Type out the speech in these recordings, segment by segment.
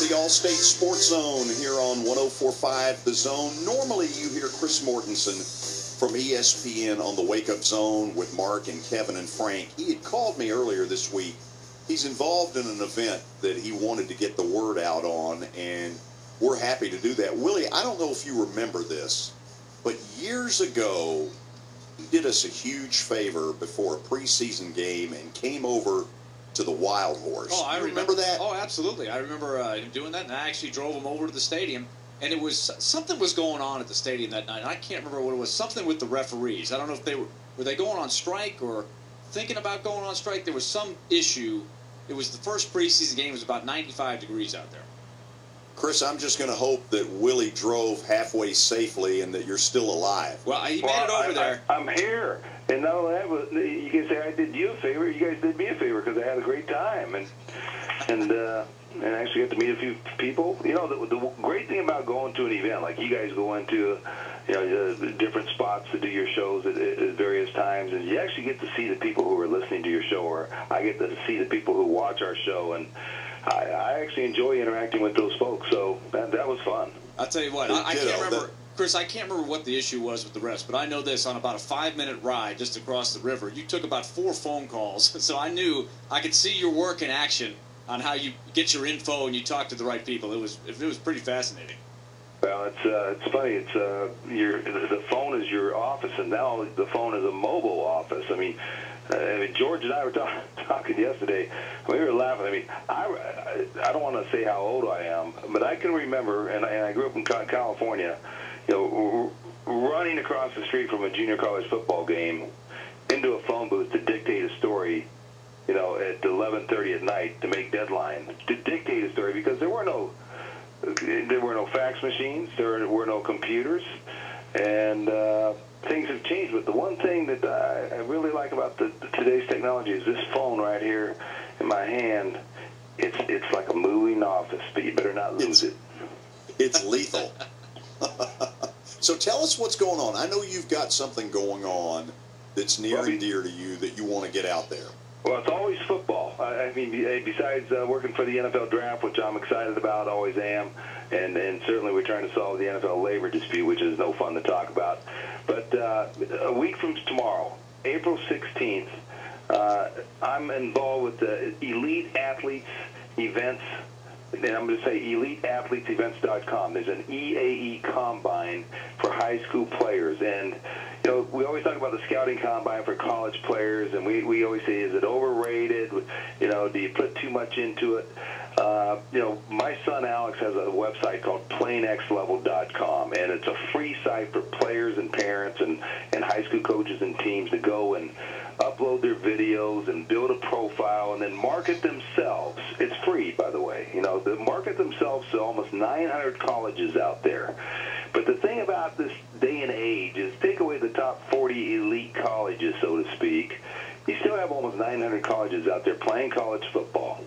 the All-State Sports Zone here on 104.5 The Zone. Normally you hear Chris Mortensen from ESPN on the Wake Up Zone with Mark and Kevin and Frank. He had called me earlier this week. He's involved in an event that he wanted to get the word out on, and we're happy to do that. Willie, I don't know if you remember this, but years ago, he did us a huge favor before a preseason game and came over to the Wild Horse. Oh, I remember that? Oh, absolutely. I remember him doing that, and I actually drove him over to the stadium. And it was something was going on at the stadium that night. And I can't remember what it was. Something with the referees. I don't know if they were they going on strike or thinking about going on strike. There was some issue. It was the first preseason game. It was about 95 degrees out there. Chris, I'm just going to hope that Willie drove halfway safely and that you're still alive. Well, he made it over there. I'm here. And not only that, but you can say I did you a favor. You guys did me a favor because I had a great time and actually got to meet a few people. You know, the great thing about going to an event like you guys go into, you know, different spots to do your shows at various times, and you actually get to see the people who are listening to your show, or I get to see the people who watch our show, and I actually enjoy interacting with those folks. So that was fun. I'll tell you what, I can't remember. Chris, I can't remember what the issue was with the refs, but I know this. On about a 5-minute ride just across the river, you took about 4 phone calls, so I knew I could see your work in action on how you get your info and you talk to the right people. It was pretty fascinating. Well, it's funny. The phone is your office, and now the phone is a mobile office. I mean, George and I were talking yesterday. We were laughing. I mean, I don't want to say how old I am, but I can remember, and I grew up in California, you know, running across the street from a junior college football game into a phone booth to dictate a story, you know, at 11:30 at night to make deadline, to dictate a story, because there were no fax machines, there were no computers, and things have changed. But the one thing that I really like about today's technology is this phone right here in my hand. It's like a moving office, but you better not lose it. It's lethal. So tell us what's going on. I know you've got something going on that's near and dear to you that you want to get out there. Well, it's always football. I mean, besides working for the NFL draft, which I'm excited about, always am, and certainly we're trying to solve the NFL labor dispute, which is no fun to talk about. But a week from tomorrow, April 16th, I'm involved with the Elite Athletes Events, and I'm going to say EliteAthletesEvents.com. There's an EAE Combine for high school players, and you know, we always talk about the scouting combine for college players, and we always say, is it overrated? You know, do you put too much into it? You know, my son Alex has a website called PlayNextLevel.com, and it's a free site for players and parents and high school coaches and teams to go and upload their videos and build a profile and then market themselves. It's free, by the way. You know, they market themselves to almost 900 colleges out there. But the thing about this day and age is, take away the top 40 elite colleges, so to speak, you still have almost 900 colleges out there playing college football.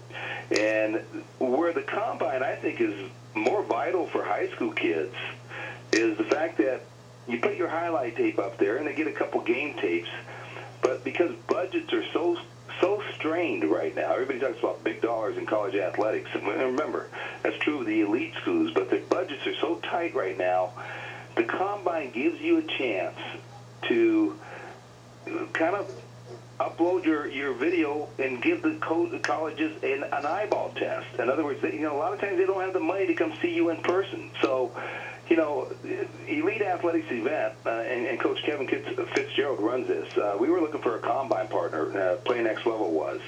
And where the combine, I think, is more vital for high school kids is the fact that you put your highlight tape up there and they get a couple game tapes, but because budgets are so strained right now, everybody talks about big dollars in college athletics. And remember, that's true of the elite schools, but their budgets are so tight right now, the combine gives you a chance to kind of upload your video and give the colleges an eyeball test. In other words, you know, a lot of times they don't have the money to come see you in person. So, you know, Elite Athletics Event, and Coach Kevin Fitzgerald runs this. We were looking for a combine partner. Play Next Level was.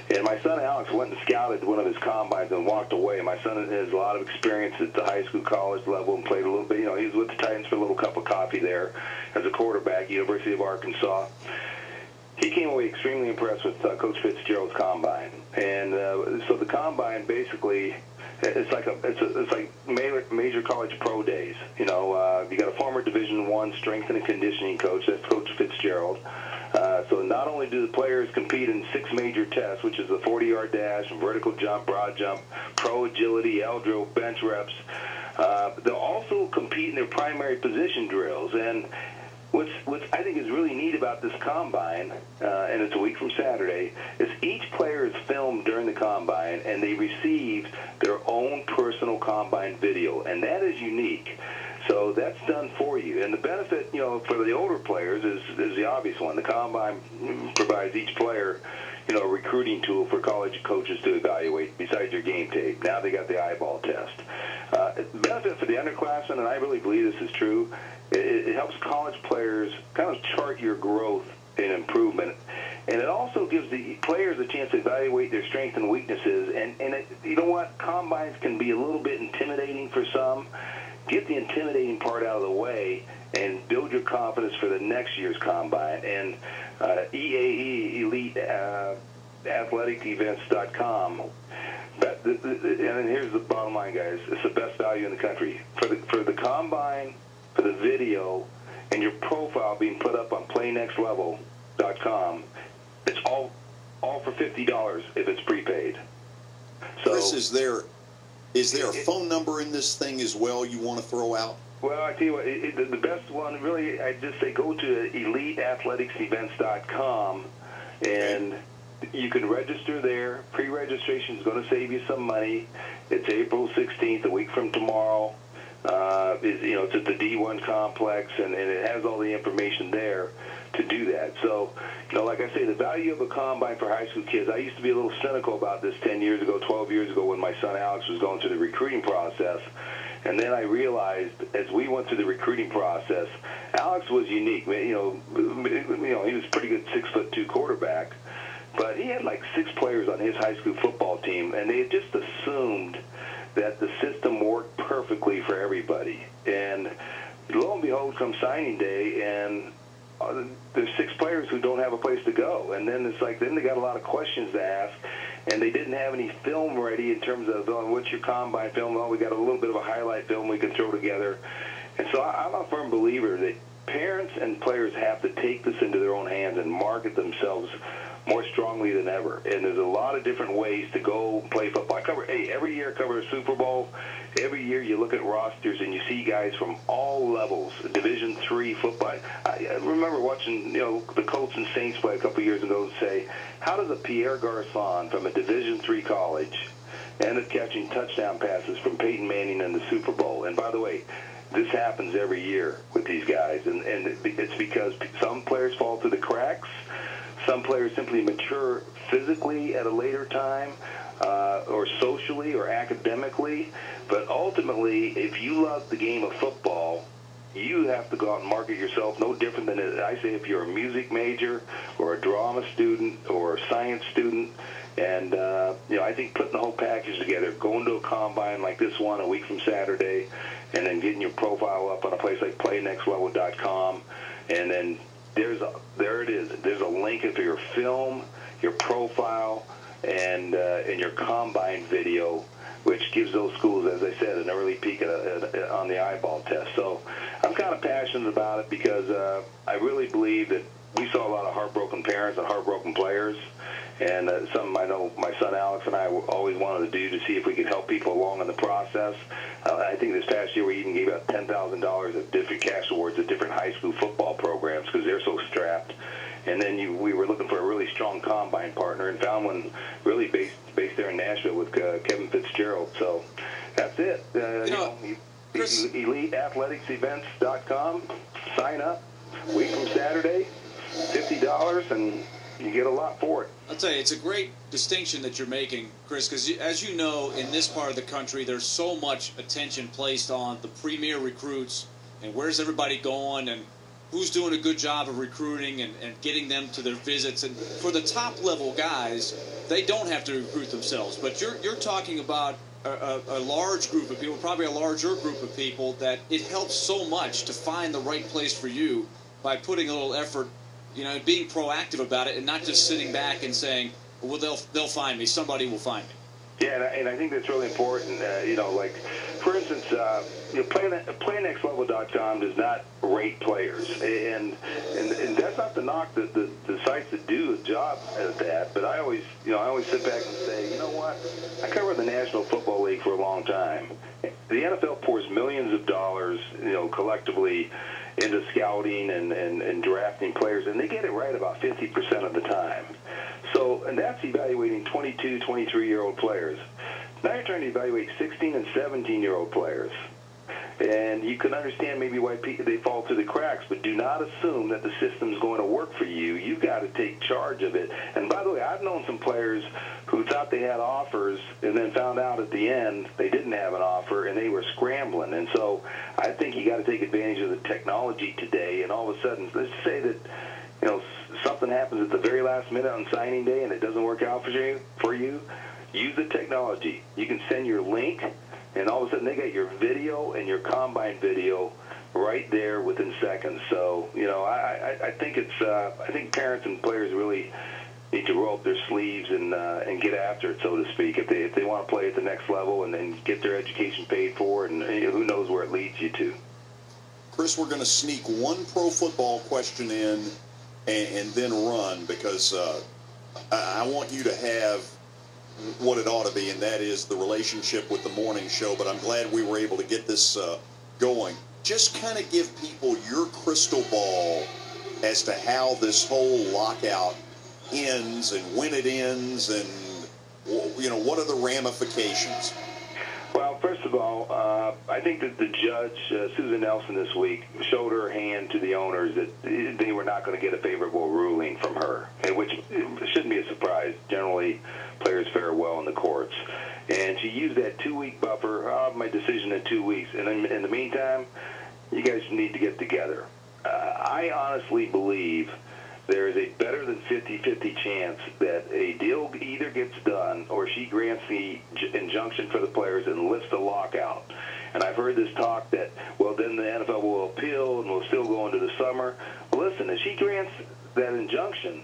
And my son Alex went and scouted one of his combines and walked away. My son has a lot of experience at the high school, college level, and played a little bit. You know, he was with the Titans for a little cup of coffee there as a quarterback, University of Arkansas. He came away extremely impressed with Coach Fitzgerald's combine. And so the combine basically, it's like major college pro days. You know, you got a former Division I strength and conditioning coach, that's Coach Fitzgerald. So not only do the players compete in 6 major tests, which is the 40-yard dash, vertical jump, broad jump, pro agility, L-drill, bench reps, they'll also compete in their primary position drills. And what's I think is really neat about this combine, and it's a week from Saturday, is each player is filmed during the combine, and they receive their own personal combine video, and that is unique. So that's done for you. And the benefit, you know, for the older players is the obvious one. The combine provides each player, you know, a recruiting tool for college coaches to evaluate besides your game tape. Now they got the eyeball test. The benefit for the underclassmen, and I really believe this is true, it helps college players kind of chart your growth and improvement. And it also gives the players a chance to evaluate their strengths and weaknesses. And you know what? Combines can be a little bit intimidating for some. Get the intimidating part out of the way and build your confidence for the next year's combine. And EAE, Elite Athletic Events.com. And here's the bottom line, guys. It's the best value in the country. For the combine, for the video, and your profile being put up on PlayNextLevel.com, it's all for $50 if it's prepaid. So, Chris, is there a phone number in this thing as well you want to throw out? Well, I tell you what, the best one, really, I just say go to EliteAthleticsEvents.com, and you can register there. Pre-registration is going to save you some money. It's April 16th, a week from tomorrow. It's at the D1 complex, and it has all the information there to do that. So, you know, like I say, the value of a combine for high school kids, I used to be a little cynical about this 10 years ago, 12 years ago when my son Alex was going through the recruiting process. And then I realized as we went through the recruiting process, Alex was unique. He was a pretty good 6'2" quarterback, but he had like 6 players on his high school football team, and they had just assumed that the system worked perfectly for everybody. And lo and behold, come signing day, and there's 6 players who don't have a place to go. And then it's like, then they got a lot of questions to ask, and they didn't have any film ready in terms of, what's your combine film? We got a little bit of a highlight film we can throw together. And so I'm a firm believer that parents and players have to take this into their own hands and market themselves more strongly than ever. And there's a lot of different ways to go play football. Every year I cover a Super Bowl. Every year you look at rosters and you see guys from all levels, Division III football. I remember watching, the Colts and Saints play a couple years ago and say, how does a Pierre Garçon from a Division III college end up catching touchdown passes from Peyton Manning in the Super Bowl? And by the way, this happens every year with these guys, and it's because some players fall through the cracks. Some players simply mature physically at a later time, or socially or academically. But ultimately, if you love the game of football, you have to go out and market yourself no different than, I say, if you're a music major or a drama student or a science student. And, I think putting the whole package together, going to a combine like this one a week from Saturday, and then getting your profile up on a place like PlayNextLevel.com, and then there it is. There's a link for your film, your profile, and your combine video, which gives those schools, as I said, an early peek on the eyeball test. So I'm kind of passionate about it because I really believe that we saw a lot of heartbroken parents and heartbroken players, and something I know my son Alex and I always wanted to do to see if we could help people along in the process. I think this past year we even gave out $10,000 of different cash awards at different high school football programs because they're so strapped. And then we were looking for a really strong combine partner and found one really based there in Nashville with Kevin Fitzgerald. So that's it. Chris, EliteAthleticsEvents.com. Sign up. Week from Saturday, $50, and you get a lot for it. I'll tell you, it's a great distinction that you're making, Chris, because as you know, in this part of the country, there's so much attention placed on the premier recruits and where's everybody going and who's doing a good job of recruiting and getting them to their visits. And for the top-level guys, they don't have to recruit themselves. But you're talking about a large group of people, probably a larger group of people, that it helps so much to find the right place for you by putting a little effort, being proactive about it and not just sitting back and saying, well, they'll find me. Somebody will find me. Yeah, and I think that's really important. Like, for instance, PlayNextLevel.com does not rate players, and that's not to knock the sites that do a job at that. But I always sit back and say, you know what? I covered the National Football League for a long time, the NFL pours millions of dollars, collectively into scouting and drafting players, and they get it right about 50% of the time. So, and that's evaluating 22, 23-year-old players. Now you're trying to evaluate 16 and 17-year-old players. And you can understand maybe why they fall through the cracks, but do not assume that the system's going to work for you. You've got to take charge of it. And by the way, I've known some players who thought they had offers and then found out at the end they didn't have an offer and they were scrambling. And so I think you got to take advantage of the technology today. And all of a sudden, let's say that something happens at the very last minute on signing day and it doesn't work out for you. Use the technology. You can send your link, and all of a sudden they got your video and your combine video right there within seconds. So, I think I think parents and players really need to roll up their sleeves and get after it, so to speak, if they want to play at the next level and then get their education paid for, and who knows where it leads you to. Chris, we're going to sneak one pro football question in and then run, because I want you to have what it ought to be, and that is the relationship with the morning show. But I'm glad we were able to get this going. Just kind of give people your crystal ball as to how this whole lockout ends and when it ends, and what are the ramifications? Well, first of all, I think that the judge, Susan Nelson, this week showed her hand to the owners that they were not going to get a favorable ruling from her, which shouldn't be a surprise. Generally, players fare well in the courts. And she used that 2-week buffer. I'll have my decision in 2 weeks. And in the meantime, you guys need to get together. I honestly believe there is a better than 50-50 chance that a deal either gets done or she grants the injunction for the players and lifts the lockout. And I've heard this talk that, well, then the NFL will appeal and we'll still go into the summer. Listen, if she grants that injunction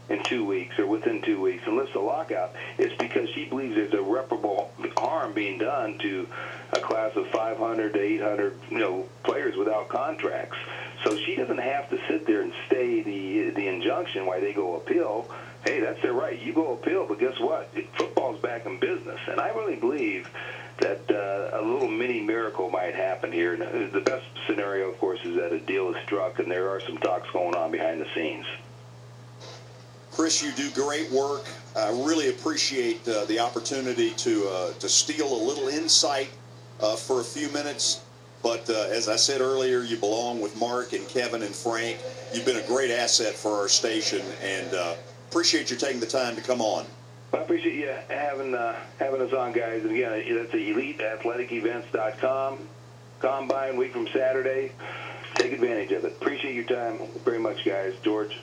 in 2 weeks or within 2 weeks and lifts the lockout, it's because she believes there's irreparable harm being done to a class of 500 to 800 players without contracts. So she doesn't have to sit there and stay the injunction while they go appeal. Hey, that's their right. You go appeal, but guess what? Football's back in business. And I really believe that a little mini miracle might happen here. And the best scenario, of course, is that a deal is struck and there are some talks going on behind the scenes. Chris, you do great work. I really appreciate the opportunity to steal a little insight for a few minutes. But as I said earlier, you belong with Mark and Kevin and Frank. You've been a great asset for our station, and appreciate you taking the time to come on. I appreciate you having us on, guys. And again, that's at EliteAthleticEvents.com. Combine week from Saturday. Take advantage of it. Appreciate your time very much, guys. George.